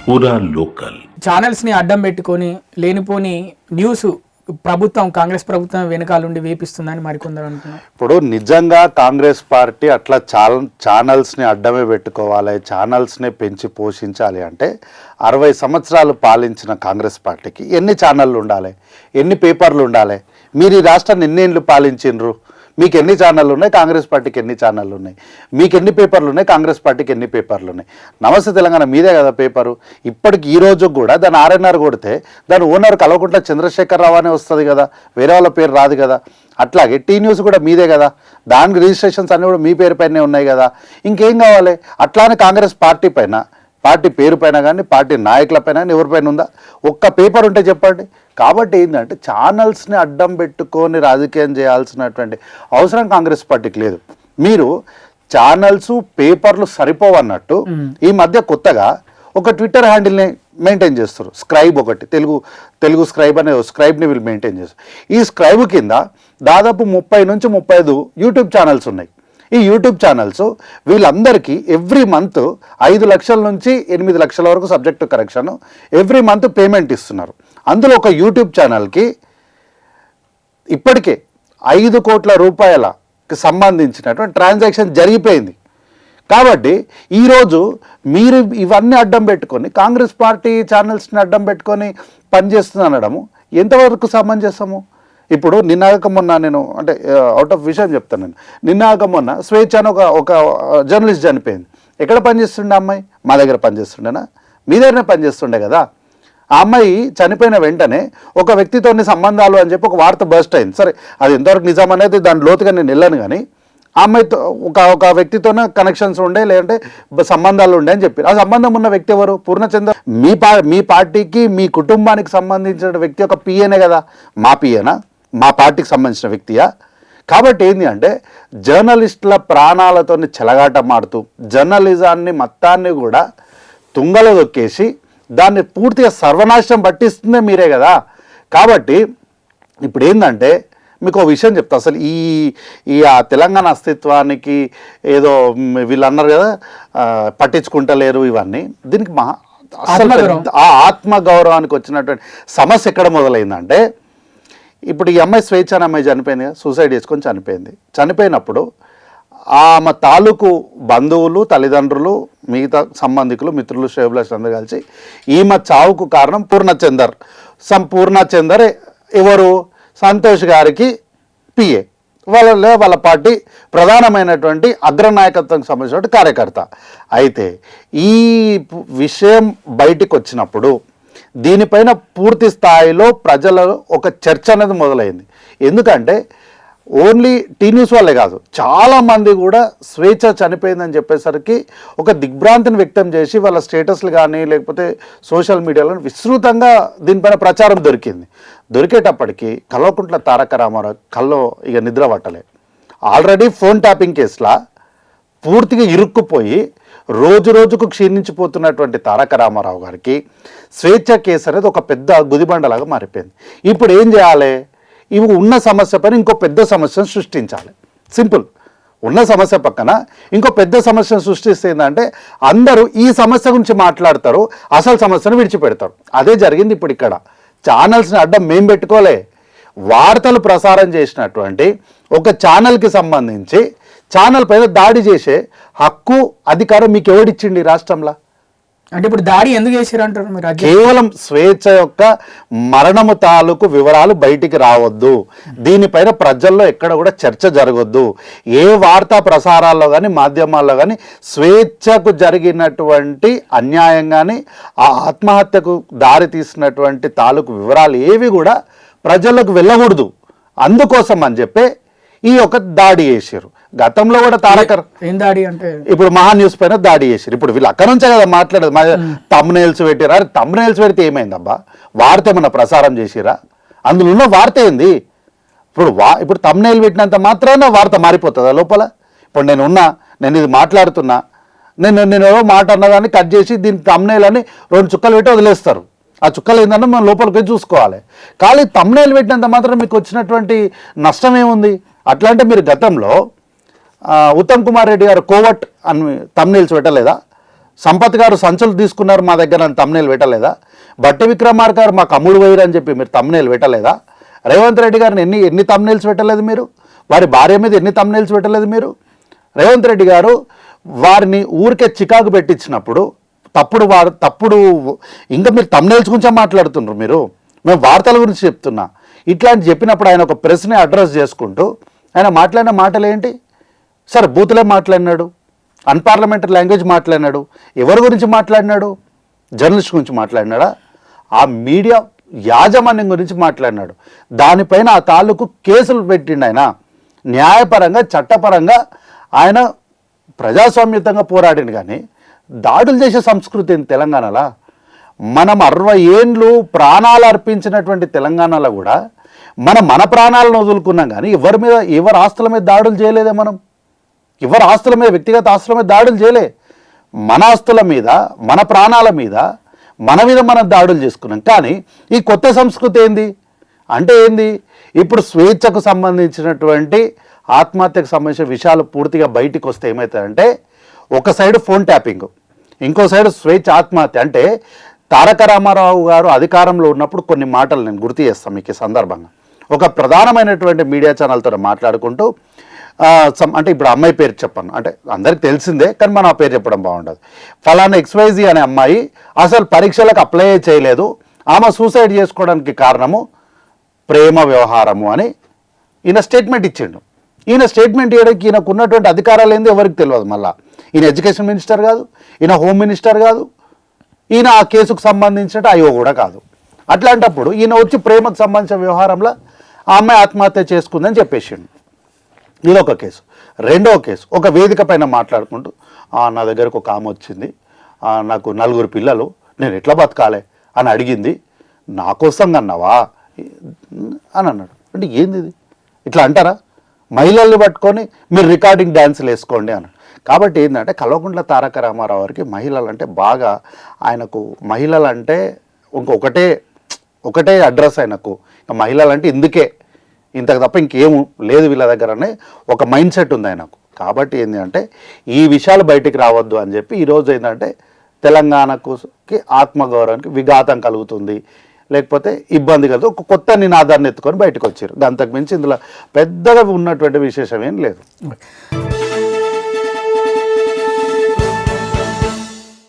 పూరా లోకల్ ఛానల్స్ని అడ్డం పెట్టుకొని లేనిపోని న్యూస్ ప్రభుత్వం కాంగ్రెస్ ప్రభుత్వం వెనకాలండి వేపిస్తుందని మరికొందరు అంటున్నారు. ఇప్పుడు నిజంగా కాంగ్రెస్ పార్టీ అట్లా ఛానల్స్ని అడ్డమే పెట్టుకోవాలి, ఛానల్స్ని పెంచి పోషించాలి అంటే 60 సంవత్సరాలు పాలించిన కాంగ్రెస్ పార్టీకి ఎన్ని ఛానళ్ళు ఉండాలి, ఎన్ని పేపర్లు ఉండాలి? మీరు ఈ రాష్ట్రాన్ని ఎన్నేళ్ళు పాలించిండ్రు? మీకు ఎన్ని ఛానళ్ళు ఉన్నాయి, కాంగ్రెస్ పార్టీకి ఎన్ని ఛానళ్ళు ఉన్నాయి? మీకు ఎన్ని పేపర్లు ఉన్నాయి, కాంగ్రెస్ పార్టీకి ఎన్ని పేపర్లు ఉన్నాయి? నమస్తే తెలంగాణ మీదే కదా పేపరు. ఇప్పటికి ఈ రోజు కూడా దాని ఆర్ఎన్ఆర్ కొడితే దాని ఓనర్ కల్వకుంట్ల చంద్రశేఖర్ రావు అనే వస్తుంది కదా, వేరే వాళ్ళ పేరు రాదు కదా. అట్లాగే టీ న్యూస్ కూడా మీదే కదా, దానికి రిజిస్ట్రేషన్స్ అన్నీ కూడా మీ పేరు పైనే ఉన్నాయి కదా. ఇంకేం కావాలి? అట్లానే కాంగ్రెస్ పార్టీ పైన, పార్టీ పేరు పైన కానీ, పార్టీ నాయకుల పైన కానీ ఎవరిపైన ఉందా? ఒక్క పేపర్ ఉంటే చెప్పండి. కాబట్టి ఏంటంటే ఛానల్స్ని అడ్డం పెట్టుకొని రాజకీయం చేయాల్సినటువంటి అవసరం కాంగ్రెస్ పార్టీకి లేదు. మీరు ఛానల్స్ పేపర్లు సరిపోవన్నట్టు ఈ మధ్య కొత్తగా ఒక ట్విట్టర్ హ్యాండిల్ని మెయింటైన్ చేస్తారు. స్క్రైబ్ ఒకటి, తెలుగు స్క్రైబ్ అనే స్క్రైబ్ని వీళ్ళు మెయింటైన్ చేస్తారు. ఈ స్క్రైబ్ కింద దాదాపు 30 నుంచి 35 యూట్యూబ్ ఛానల్స్ ఉన్నాయి. ఈ యూట్యూబ్ ఛానల్స్ వీళ్ళందరికీ ఎవ్రీ మంత్ 5 లక్షల నుంచి 8 లక్షల వరకు subject correction every month payment ఇస్తున్నారు. అందులో ఒక యూట్యూబ్ ఛానల్కి ఇప్పటికే 5 కోట్ల రూపాయలకి సంబంధించినటువంటి ట్రాన్సాక్షన్ జరిగిపోయింది. కాబట్టి ఈరోజు మీరు ఇవన్నీ అడ్డం పెట్టుకొని కాంగ్రెస్ పార్టీ ఛానల్స్ని అడ్డం పెట్టుకొని పనిచేస్తుంది అనడము ఎంతవరకు సమంజసము? ఇప్పుడు నిన్నాక మొన్న నేను అంటే అవుట్ ఆఫ్ విషయం చెప్తాను. నేను నిన్నాక మొన్న స్వేచ్ఛ అని ఒక జర్నలిస్ట్ చనిపోయింది. ఎక్కడ పనిచేస్తుండే అమ్మాయి? మా దగ్గర పనిచేస్తుండేనా? మీ దగ్గరనే పనిచేస్తుండే కదా. ఆ అమ్మాయి చనిపోయిన వెంటనే ఒక వ్యక్తితో సంబంధాలు అని చెప్పి ఒక వార్త బస్ట్ అయింది. సరే, అది ఎంతవరకు నిజం అనేది దాని లోతుగా నేను వెళ్ళాను. కానీ ఆ అమ్మాయితో ఒక వ్యక్తితోనే కనెక్షన్స్ ఉండే, లేదంటే సంబంధాలు ఉండే అని చెప్పి. ఆ సంబంధం ఉన్న వ్యక్తి ఎవరు? పూర్ణచంద్ర. మీ పార్టీకి, మీ కుటుంబానికి సంబంధించిన వ్యక్తి ఒక పిఏనే కదా. మా పిఏనా? మా పార్టీకి సంబంధించిన వ్యక్తియా? కాబట్టి ఏంటి అంటే జర్నలిస్టుల ప్రాణాలతో చెలగాటమాడుతూ జర్నలిజాన్ని మొత్తాన్ని కూడా తుంగలో దొక్కేసి దాన్ని పూర్తిగా సర్వనాశనం పట్టిస్తుందే మీరే కదా. కాబట్టి ఇప్పుడు ఏంటంటే మీకు ఒక విషయం చెప్తా. అసలు ఈ తెలంగాణ అస్తిత్వానికి ఏదో వీళ్ళు అన్నారు కదా పట్టించుకుంటలేరు ఇవన్నీ, దీనికి ఆత్మగౌరవానికి వచ్చినటువంటి సమస్య ఎక్కడ మొదలైందంటే, ఇప్పుడు ఈ అమ్మాయి స్వేచ్ఛ అనే అమ్మాయి చనిపోయింది కదా, సూసైడ్ చేసుకొని చనిపోయింది. చనిపోయినప్పుడు ఆమె తాలూకు బంధువులు, తల్లిదండ్రులు, మిగతా సంబంధికులు, మిత్రులు, శ్రేయోభిలాషులు అందరూ కలిసి ఈమె చావుకు కారణం పూర్ణచందర్ ఎవరు? సంతోష్ గారికి పిఏ, వాళ్ళ పార్టీ ప్రధానమైనటువంటి అగ్రనాయకత్వం సంబంధించిన కార్యకర్త. అయితే ఈ విషయం బయటికి వచ్చినప్పుడు దీనిపైన పూర్తి స్థాయిలో ప్రజలలో ఒక చర్చ అనేది మొదలైంది. ఎందుకంటే ఓన్లీ టీ న్యూస్ వాళ్ళే కాదు, చాలామంది కూడా స్వేచ్ఛ చనిపోయిందని చెప్పేసరికి ఒక దిగ్భ్రాంతిని వ్యక్తం చేసి వాళ్ళ స్టేటస్లు కానీ లేకపోతే సోషల్ మీడియాలో విస్తృతంగా దీనిపైన ప్రచారం దొరికింది. దొరికేటప్పటికి కల్వకుంట్ల తారక రామారావు కల్లో ఇక నిద్ర పట్టలే. ఆల్రెడీ ఫోన్ ట్యాపింగ్ కేసులా పూర్తిగా ఇరుక్కుపోయి రోజు రోజుకు క్షీణించిపోతున్నటువంటి తారక రామారావు గారికి స్వేచ్ఛ కేసు అనేది ఒక పెద్ద గుదిబండలాగా మారిపోయింది. ఇప్పుడు ఏం చేయాలి? ఇవి ఉన్న సమస్య పైన ఇంకో పెద్ద సమస్యను సృష్టించాలి. సింపుల్. ఉన్న సమస్య పక్కన ఇంకో పెద్ద సమస్యను సృష్టిస్తే ఏంటంటే అందరూ ఈ సమస్య గురించి మాట్లాడతారు, అసలు సమస్యను విడిచిపెడతారు. అదే జరిగింది ఇప్పుడు ఇక్కడ. ఛానల్స్ని అడ్డం మేం పెట్టుకోలే, వార్తలు ప్రసారం చేసినటువంటి ఒక ఛానల్కి సంబంధించి ఛానల్ పైన దాడి చేసే హక్కు, అధికారం మీకు ఎవడిచ్చిండి రాష్ట్రంలో? అంటే ఇప్పుడు దాడి ఎందుకు చేశారంటారు మీరు? కేవలం స్వేచ్ఛ యొక్క మరణము తాలూకు వివరాలు బయటికి రావద్దు, దీనిపైన ప్రజల్లో ఎక్కడ కూడా చర్చ జరగొద్దు, ఏ వార్తా ప్రసారాల్లో కానీ మాధ్యమాల్లో కానీ స్వేచ్ఛకు జరిగినటువంటి అన్యాయం కానీ ఆ ఆత్మహత్యకు దారి తీసినటువంటి తాలూకు వివరాలు ఏవి కూడా ప్రజలకు వెళ్ళకూడదు. అందుకోసం అని చెప్పి ఈ యొక్క దాడి చేశారు. గతంలో కూడా ఏం దాడి అంటే ఇప్పుడు మహా న్యూస్ పైన దాడి చేశారు. ఇప్పుడు వీళ్ళు అక్కడ నుంచే కదా మాట్లాడేది. తమ్నైల్స్ పెట్టారా? తమ్నైల్స్ పెడితే ఏమైందబ్బా? వార్త ఏమన్నా ప్రసారం చేసిరా? అందులో ఉన్న వార్త ఏంది? ఇప్పుడు తమ్నైల్ పెట్టినంత మాత్రాన వార్త మారిపోతుందా లోపల? ఇప్పుడు నేను ఇది మాట్లాడుతున్నా, నేను ఏదో మాట అన్నదాన్ని కట్ చేసి దీని తమ్నైల్ అని 2 చుక్కలు పెట్టి వదిలేస్తారు. ఆ చుక్కలు ఏంటంటే మనం లోపలికి చూసుకోవాలి. కానీ తమ్నైల్ పెట్టినంత మాత్రం మీకు వచ్చినటువంటి నష్టం ఏముంది? అట్లా అంటే మీరు గతంలో ఉత్తమ్ కుమార్ రెడ్డి గారు కోవట్ అని తమ్నైల్స్ పెట్టలేదా? సంపత్ గారు సంచులు తీసుకున్నారు మా దగ్గర అని తమ్నేలు పెట్టలేదా? బట్టి విక్రమార్క గారు మాకు అమ్ముడు వైరు అని చెప్పి మీరు తమ్నేలు పెట్టలేదా? రేవంత్ రెడ్డి గారిని ఎన్ని తమ్నేల్స్ పెట్టలేదు మీరు? వారి భార్య మీద ఎన్ని తమ్నేల్స్ పెట్టలేదు మీరు? రేవంత్ రెడ్డి గారు వారిని ఊరికే చికాకు పెట్టించినప్పుడు తప్పుడు ఇంకా మీరు తమ్నేల్స్ గురించే మాట్లాడుతున్నారు. మేము వార్తల గురించి చెప్తున్నా. ఇట్లాంటి చెప్పినప్పుడు ఆయన ఒక ప్రెస్ని అడ్రస్ చేసుకుంటూ ఆయన మాట్లాడిన మాటలు ఏంటి? సరే బూతులే మాట్లాడినాడు, అన్పార్లమెంటరీ లాంగ్వేజ్ మాట్లాడినాడు. ఎవరి గురించి మాట్లాడినాడు? జర్నలిస్ట్ గురించి మాట్లాడినాడా? ఆ మీడియా యాజమాన్యం గురించి మాట్లాడినాడు. దానిపైన ఆ తాలూకు కేసులు పెట్టిండు ఆయన. న్యాయపరంగా చట్టపరంగా ఆయన ప్రజాస్వామ్యతంగా పోరాడిండు. కానీ దాడులు చేసే సంస్కృతి ఏంది తెలంగాణలో? మనం 60 ఏండ్లు ప్రాణాలు అర్పించినటువంటి తెలంగాణలో కూడా మన ప్రాణాలను వదులుకున్నాం. కానీ ఎవరి ఆస్తుల మీద దాడులు చేయలేదే మనం. ఎవరి ఆస్తుల మీద, వ్యక్తిగత ఆస్తుల మీద దాడులు చేయలే. మన ఆస్తుల మీద, మన ప్రాణాల మీద మనం దాడులు చేసుకున్నాం. కానీ ఈ కొత్త సంస్కృతి ఏంది అంటే ఏంది? ఇప్పుడు స్వేచ్ఛకు సంబంధించినటువంటి ఆత్మహత్యకు సంబంధించిన విషయాలు పూర్తిగా బయటికి వస్తే ఏమవుతాయంటే, ఒక సైడ్ ఫోన్ ట్యాపింగ్, ఇంకో సైడ్ స్వేచ్ఛ ఆత్మహత్య. అంటే తారక రామారావు గారు అధికారంలో ఉన్నప్పుడు కొన్ని మాటలు నేను గుర్తు చేస్తాను మీకు ఈ సందర్భంగా. ఒక ప్రధానమైనటువంటి మీడియా ఛానల్తో మాట్లాడుకుంటూ అంటే ఇప్పుడు అమ్మాయి పేరు చెప్పాను, అంటే అందరికి తెలిసిందే కానీ మనం ఆ పేరు చెప్పడం బాగుండదు. ఫలానా XYZ అనే అమ్మాయి అసలు పరీక్షలకు అప్లై చేయలేదు, ఆమె సూసైడ్ చేసుకోవడానికి కారణము ప్రేమ వ్యవహారము అని ఈయన స్టేట్మెంట్ ఇచ్చిండు. ఈయన స్టేట్మెంట్ ఇవ్వడానికి ఈయనకు ఉన్నటువంటి అధికారాలు ఏంది ఎవరికి తెలియదు. మళ్ళీ ఈయన ఎడ్యుకేషన్ మినిస్టర్ కాదు, ఈయన హోమ్ మినిస్టర్ కాదు, ఈయన ఆ కేసుకు సంబంధించిన IO కూడా కాదు. అట్లాంటప్పుడు ఈయన వచ్చి ప్రేమకు సంబంధించిన వ్యవహారంలో ఆ అమ్మాయి ఆత్మహత్య చేసుకుందని చెప్పేసిండు. ఇదొక కేసు. రెండవ కేసు, ఒక వేదిక పైన మాట్లాడుకుంటూ నా దగ్గరకు ఒక ఆమె వచ్చింది, నాకు 4 పిల్లలు, నేను ఎట్లా బతకాలి అని అడిగింది, నా కోసం అన్నావా అని అన్నాడు. అంటే ఏంది ఇది? ఇట్లా అంటారా? మహిళల్ని పట్టుకొని మీరు రికార్డింగ్ డ్యాన్సులు వేసుకోండి అన్నాడు. కాబట్టి ఏంటంటే కల్వకుంట్ల తారక రామారావు గారికి మహిళలు అంటే బాగా, ఆయనకు మహిళలు అంటే ఒకటే అడ్రస్ ఆయనకు. మహిళలు అంటే ఇందుకే, ఇంతకు తప్ప ఇంకేం లేదు వీళ్ళ దగ్గర అనే ఒక మైండ్ సెట్ ఉంది ఆయనకు. కాబట్టి ఏంటి అంటే ఈ విషయాలు బయటికి రావద్దు అని చెప్పి ఈరోజు ఏంటంటే తెలంగాణకి ఆత్మగౌరవానికి విఘాతం కలుగుతుంది, లేకపోతే ఇబ్బంది కలుగుతుంది, ఒక కొత్త నినాదాన్ని ఎత్తుకొని బయటకు వచ్చారు. అంతకు మించి ఇందులో పెద్దగా ఉన్నటువంటి విశేషం ఏం లేదు.